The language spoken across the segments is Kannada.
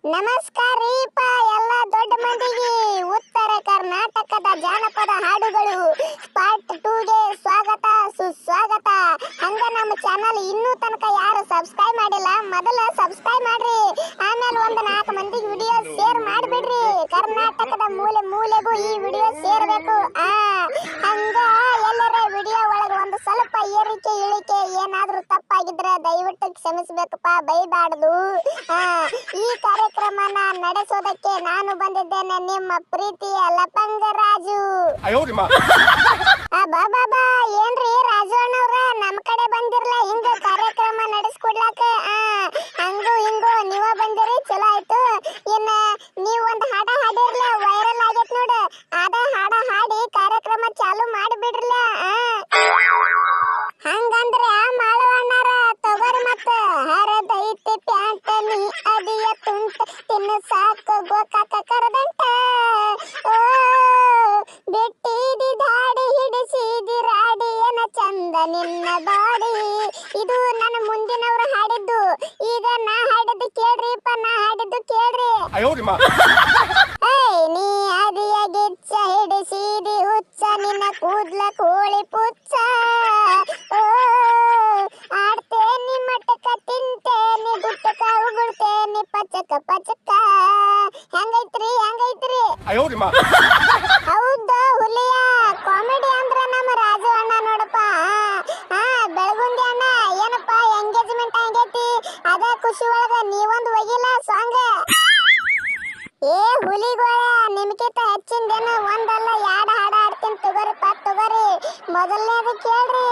ನಮಸ್ಕಾರ ರೀಪ ಎಲ್ಲ ದೊಡ್ಡ ಮಂದಿಗೆ. ಉತ್ತರ ಕರ್ನಾಟಕದ ಜಾನಪದ ಹಾಡುಗಳು ಪಾರ್ಟ್ 2ಗೆ ಸ್ವಾಗತ ಸುಸ್ವಾಗತ. ಹಂಗ ನಮ್ಮ ಚಾನಲ್ ಇನ್ನೂ ತನಕ ಯಾರು ಸಬ್ಸ್ಕ್ರೈಬ್ ಮಾಡಿಲ್ಲ, ಮೊದಲ ಸಬ್ಸ್ಕ್ರೈಬ್ ಮಾಡ್ರಿ. ಆಮೇಲೆ ಒಂದು 4 ಮಂದಿಗೆ ವಿಡಿಯೋ ಶೇರ್ ಮಾಡಿಬಿಡ್ರಿ. ಕರ್ನಾಟಕದ ಮೂಲೆ ಮೂಲೆಗೂ ಈ ವಿಡಿಯೋ ಸೇರಬೇಕು. ಹಂಗ ಎಲ್ಲರ ವಿಡಿಯೋ ಒಳಗೆ ಒಂದು ಸ್ವಲ್ಪ ಏರಿಕೆ ಇಳಿಕೆ ಏನಾದರೂ ತಪ್ಪಾಗಿದ್ರೆ ದಯವಿಟ್ಟು ಕ್ಷಮಿಸಬೇಕಪ್ಪ, ಬೈಬಾರ್ದು. ಈ ಕಾರ್ಯಕ್ರಮನ ನಡೆಸೋದಕ್ಕೆ ನಾನು ಬಂದಿದ್ದೇನೆ, ನಿಮ್ಮ ಪ್ರೀತಿಯ ಲಪಂಗ ರಾಜು. ಬಾಬಾ ಏನ್ರಿ ರಾಜು ಅಣ್ಣವ್ರ ನಮ್ಮ ಕಡೆ ಬಂದಿರ್ಲ, ಹಿಂಗ ಕಾರ್ಯಕ್ರಮ ನಡೆಸ್ಕೊಡ್ಲಾಕ. ಹಂಗು ಹಿಂಗು ನೀವ ಬಂದಿರಿ, ಚಲೋ ಆಯ್ತು. ಇನ್ನ ನೀವ್ ಒಂದು ಹಾಡ ಹಾಡಿರ್ಲ, ವೈರಲ್ ಆಗೈತ್ ನೋಡು. ಅದ ಹಾಡ ಹಾಡಿ ಕಾರ್ಯಕ್ರಮ ಚಾಲು ಮಾಡಿಬಿಡ್ರಲ್ಲ. ಹಂಗಂದ್ರೆ ಮಾಳವಣ್ಣರ ತಗೋರಿ ಮತ್ತ. ಹರದೈತಿ ಪ್ಯಾಂಟ್ ನೀ ಅದಿಯ ತುಂಟ, ತಿನ್ನು ಸಾಕು ಗೋಕಾಕ ಕರದಂಟ. ಓ ಬಿಟ್ಟಿದಿ ದಾಡಿ ಹಿಡಿಸಿದಿ ರಾಡಿ, ಏನ ಚಂದ ನಿನ್ನ ಬಾಡಿ. ಇದು ನನ್ನ ಮುಂದಿನವ್ರು ಹಾಡಿದ್ದು. ಈಗ ನಾ ಹಾಡಿದ್ದು ಕೇಳ್ರಿಪ್ಪ, ನಾ ಹಾಡಿದ್ದು ಕೇಳ್ರಿ. ನೀ ಅದಿಯ ಗಿಚ್ಚ ಹಿಡಿಸಿದಿ ಹುಚ್ಚ, ನಿನ್ನ ಕೂದ್ಲ ಕೋಳಿ ಪುಚ್ಚ. ಆಡ್ತೇನಿ ಮಟಕ ತಿಂತೇನಿ ಗುಟ್ಟಕ ಉಗುಳ್ತೇನಿ ಪಚಕ ಪಚಕ. ಹೆಂಗೈತ್ರಿ ಹೆಂಗೈತ್ರಿ? ಹೌದು ಹುಲಿಯ ಕಾಮಿಡಿ ಅಂದ್ರ ನಮ್ಮ ರಾಜು ಅಣ್ಣ ನೋಡಪ್ಪ. ಬೆಳಗುಂದಿ ಅಣ್ಣ ಏನಪ್ಪ ಎಂಗೇಜ್ಮೆಂಟ್ ಆಗೈತಿ, ಅದ ಖುಷಿ ಒಳಗ ನೀವೊಂದು ಒಗಿಲ್ಲ ಸಾಂಗ್. ಏ ಹುಲಿಗೋಳ, ನಿಮ್ಕಿಂತ ಹೆಚ್ಚಿಂದೇನು ಒಂದಲ್ಲ 2 ಹಾಡ ಹಾಡ್ತೀನಿ ತಗೋರಿಪ್ಪ ತಗೋರಿ. ಮೊದಲನೇದು ಕೇಳ್ರಿ.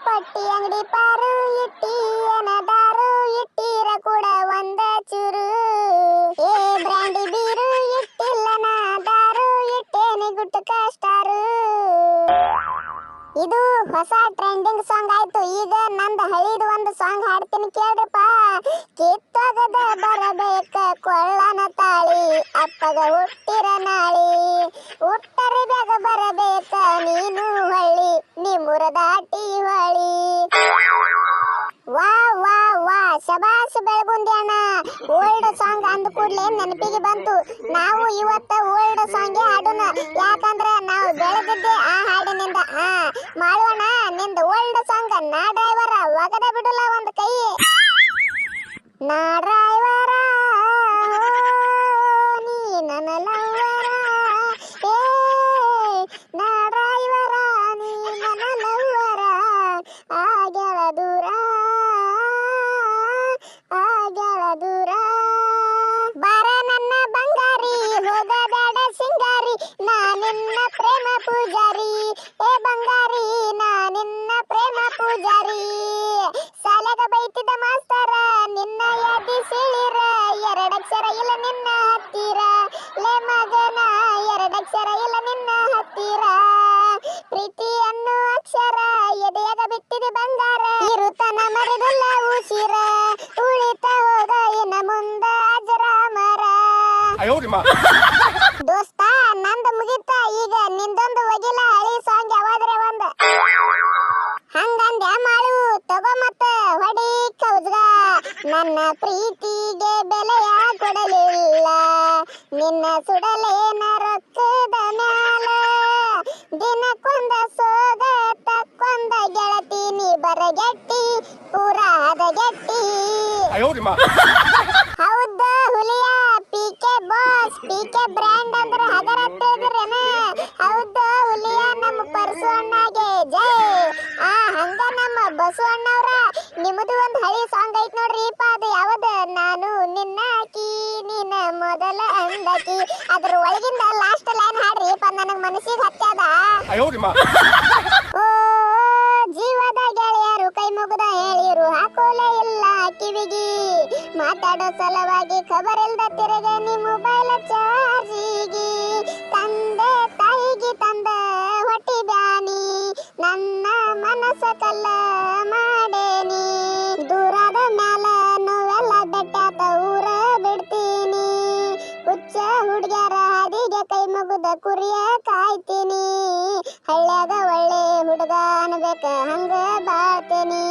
ಪಟ್ಟಿ ಅಂಗಡಿ ಪಾರು ಇಟ್ಟಿ ಏನದಾರು, ಇಟ್ಟಿರ ಕೂಡ ಒಂದ ಚೂರು. ಏ ಬ್ರ್ಯಾಂಡಿ ಬೀರು ಇಟ್ಟಿಲ್ಲ ನಾ ದಾರು, ಇಟ್ಟೇನಿ ಗುಟ್ಟಕ ಸ್ಟಾರು. ಇದು ಹೊಸ ಟ್ರೆಂಡಿಂಗ್ ಸಾಂಗ್ ಆಯ್ತು. ಈಗ ನಂದು ಹಳಿದು ಒಂದು ಸಾಂಗ್ ಹಾಡ್ತೀನಿ ಕೇಳ್ರಪ್ಪ. ಕಿತ್ತೋಗದ ಬರಬೇಕ ಕೊಳ್ಳನ ತಾಳಿ, ಅಪ್ಪಗ ಹುಟ್ಟಿರ ನಾಳಿ. ಹುಟ್ಟರೆ ಬೇಗ ಬರಬೇಕ ನೀನು ಹೊಳ್ಳಿ, ನಿಮ್ಮೂರ ದಾಟಿ ಹೊಳಿ. ವಾ ವಾ ವಾ, ಶಬಾಷ್ ಬೆಳಗುಂದಿ ಅಣ್ಣ. ಓಲ್ಡ್ ಸಾಂಗ್ ಅಂದ ಕೂಡ್ಲೆ ನೆನಪಿಗೆ ಬಂತು. ನಾವು ಇವತ್ತ ಓಲ್ಡ್ ಸಾಂಗ್ ಹಾಡೋಣ, ಯಾಕಂದ್ರೆ ನಾವು ಬೆಳೆದಿದ್ದೆ ಆ ಹಾಡಿನಿಂದ. ಮಾಡೋಣ ನಿಂದ ಓಲ್ಡ್ ಸಾಂಗ್. ನಾ ಡ್ರೈವರ ಒಗದ ಬಿಡಲ್ಲ ಒಂದು ಕೈ. ನಾ ಡ್ರೈವರ ನೀ ನನ್ನ ಲವ್ವರ, ಏ ನಾ ಡ್ರೈವರ ನೀ ನನ್ನ ಲವ್ವರ. ಆಗ್ಯಾಳ ದೂರ ಆಗ್ಯಾಳ ದೂರ, ಬಾರ ನನ್ನ ಬಂಗಾರಿ ಹೋಗಬೇಡ ಸಿಂಗಾರಿ, ನಾ ನಿನ್ನ ಪ್ರೇಮ ಪೂಜಾರಿ. ಏ ಬಂಗಾರಿ ನಾ ನಿನ್ನ ಪ್ರೇಮ ಪೂಜಾರಿ. ಸಾಲಾಗ ಬೈತಿದ್ದ ಮಾಸ್ತರ ನಿನ್ನ ಯಾದಿ ಸಿಳಿರ, 2 ಅಕ್ಷರ ಇಲ್ಲ ನಿನ್ನ ಹತ್ತಿರ. ಲೇ ಮಗನ 2 ಅಕ್ಷರ ಇಲ್ಲ ನಿನ್ನ ಹತ್ತಿರ. ಪ್ರೀತಿ ಅನ್ನೋ ಅಕ್ಷರ ಎದೆಯಾಗ ಬಿಟ್ಟಿದೆ ಬಂಗಾರ, ಇರುತನ ಮರೆದಲ್ಲ ಉಸಿರ. ಉಳಿತ ಹೋಗ ಇನ್ನ ಮುಂದ ಅಜರಾಮರ. ದೋಸ್ತ ನಂದು ಮುಗಿತ, ಈಗ ನಿಂದೊಂದು ಒಗಿಲ ಹಳಿ ಸಾಂಗ್ ಯಾವಾದ್ರೆ ಒಂದು. ಹಂಗಂದ್ಯ ಮಾಡು ತಗೋ ಮತ್ತ ಹೊಡಿ ಕೌಜ್ಗ. ನನ್ನ ಪ್ರೀತಿಗೆ ಬೆಲೆಯ ಕೊಡಲಿಲ್ಲ, ನಿನ್ನ ಸುಡಲೇನ ರೊಕ್ಕದ ಮ್ಯಾಲ. ದಿನಕ್ಕೊಂದ ಸೋಗ ತಕ್ಕೊಂದ ಗೆಳತಿ, ನೀ ಬರಗೆಟ್ಟಿ ಪೂರ ಹದಗೆಟ್ಟಿ. ಹೌದ ಹುಲಿಯ ಪಿಕೆ ಬಾಸ್, ಪಿಕೆ ಬ್ರ್ಯಾಂಡ್ ಅಂದ್ರ ಹಗರ ತಿಳಿದ್ರೇನ? ಹೌದ ಹುಲಿಯ ನಮ್ಮ ಪರಸು ಅಣ್ಣಗೆ ಜೈ. ಹಂಗ ನಮ್ಮ ಬಸು ಅಣ್ಣವ್ರ ನಿಮ್ಮದು ಒಂದು ಹಳಿ ಸಾಂಗ್ ಐತ್ ನೋಡ್ರಿಪ್ಪ. ಅದು ಯಾವದ? ನಾನು ನಿನ್ನ ಅಕ್ಕಿ ನಿನ್ನ ಮೊದಲ ಅಂದಕಿ. ಅದ್ರ ಒಳಗಿಂದ ಲಾಸ್ಟ್ ಲೈನ್ ಹಾಡ್ರಿಪ್ಪ, ನನಗ್ ಮನಸ್ಸಿಗೆ ಹತ್ಯಾದ. ಓ ಜೀವದ ಗೆಳೆಯರು ಕೈ ಮುಗಿದ ಹೇಳಿರು, ಹಾಕೋಲೆ ಇಲ್ಲ ಕಿವಿಗಿ. ಮಾತಾಡೋ ಸಲುವಾಗಿ ಖಬರ್ ಇಲ್ದ ತಿರುಗ ನೀ ಮೊಬೈಲ್ ಚಾರ್ಜಿಗಿ. ತಂದೆ ತಾಯಿಗೆ ತಂದ ಹೊಟ್ಟಿ ಬ್ಯಾನಿ, ನನ್ನ ಮನಸ್ಸ ಕಲ್ಲ ಮಾಡೇನಿ. ದೂರದ ಮ್ಯಾಲ ನೋವೆಲ್ಲ ಬೆಟ್ಟಾತ ಊರ ಬಿಡ್ತೀನಿ. ಹುಚ್ಚ ಹುಡ್ಗ್ಯಾರ ಹಾದಿಗೆ ಕೈ ಮುಗಿದ ಕುರಿಯ ಕಾಯ್ತೀನಿ. ಹಳ್ಳ್ಯಾಗ ಒಳ್ಳೆ ಹುಡುಗ ಅನ್ಬೇಕ ಹಂಗ ಬಾಳ್ತೀನಿ.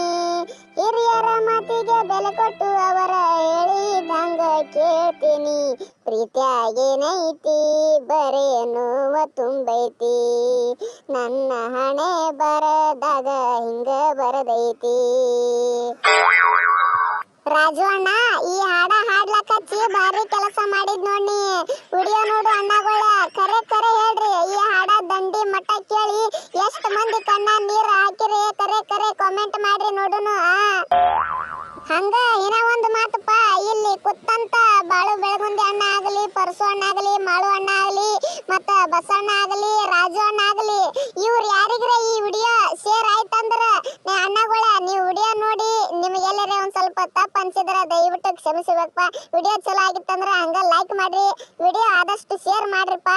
ಹಿರಿಯರ ಮಾತಿಗೆ ಬೆಲೆ ಕೊಟ್ಟು ಅವರ ಹೇಳಿದಂಗ ಕೇಳ್ತೀನಿ ಪ್ರೀತಿಯಾಗೇನೈತಿ ಬರೇ ನೋವ ತುಂಬೈತಿ ನನ್ನ ಹಣೆ ಬರದಾಗ ಹಿಂಗ ಬರದೈತಿ ರಾಜು ಅಣ್ಣ ಈ ಹಾಡ ಹಾಡ್ಲಕಚ್ಚಿ ಭಾರಿ ಕೆಲಸ ಮಾಡಿದ್ ನೋಡಿ ವಿಡಿಯೋ ನೋಡು ಅಣ್ಣಗಳ ಕರೆ ಕರೆ ಹೇಳ್ರಿ ಈ ಹಾಡ ದಂಡಿ ಮಟ್ಟ ಕೇಳಿ ಎಷ್ಟ್ ಮಂದಿ ಕಣ್ಣ ನೀರ್ ಹಾಕಿರಿ ಕರೆ ಕರೆ ಕಾಮೆಂಟ್ ಮಾಡ್ರಿ ನೋಡುನು ಹಂಗ ಇನ್ನ ಒಂದು ಮಾತಪ್ಪ ಇಲ್ಲಿ ಕುತ್ತಂತ ಬಾಳು ಬೆಳಗುಂದಿ ಅಣ್ಣ ಆಗಲಿ ಪರಸು ಅಣ್ಣ ಆಗಲಿ ಮಾಳು ಅಣ್ಣ ಆಗಲಿ ಮತ್ತ ಬಸಣ್ಣ ಆಗಲಿ ರಾಜು ಅಣ್ಣ ಆಗಲಿ ಇವ್ರು ಯಾರಿಗ್ರೆ ಈ ವಿಡಿಯೋ ಶೇರ್ ಆಯ್ತಂದ್ರ ಅಣ್ಣಗಳ ನೀವು ವಿಡಿಯೋ ನೋಡಿ ನಿಮಗೆ ಎಲ್ಲರೇ ಒಂದ್ ಸ್ವಲ್ಪ ತಪ್ಪು ಅನ್ಸಿದ್ರ ದಯವಿಟ್ಟು ಕ್ಷಮಿಸಬೇಕಪ್ಪ ವಿಡಿಯೋ ಚಲೋ ಆಗಿತ್ತಂದ್ರ ಹಂಗ ಲೈಕ್ ಮಾಡ್ರಿ ವಿಡಿಯೋ ಆದಷ್ಟು ಶೇರ್ ಮಾಡ್ರಿಪ್ಪ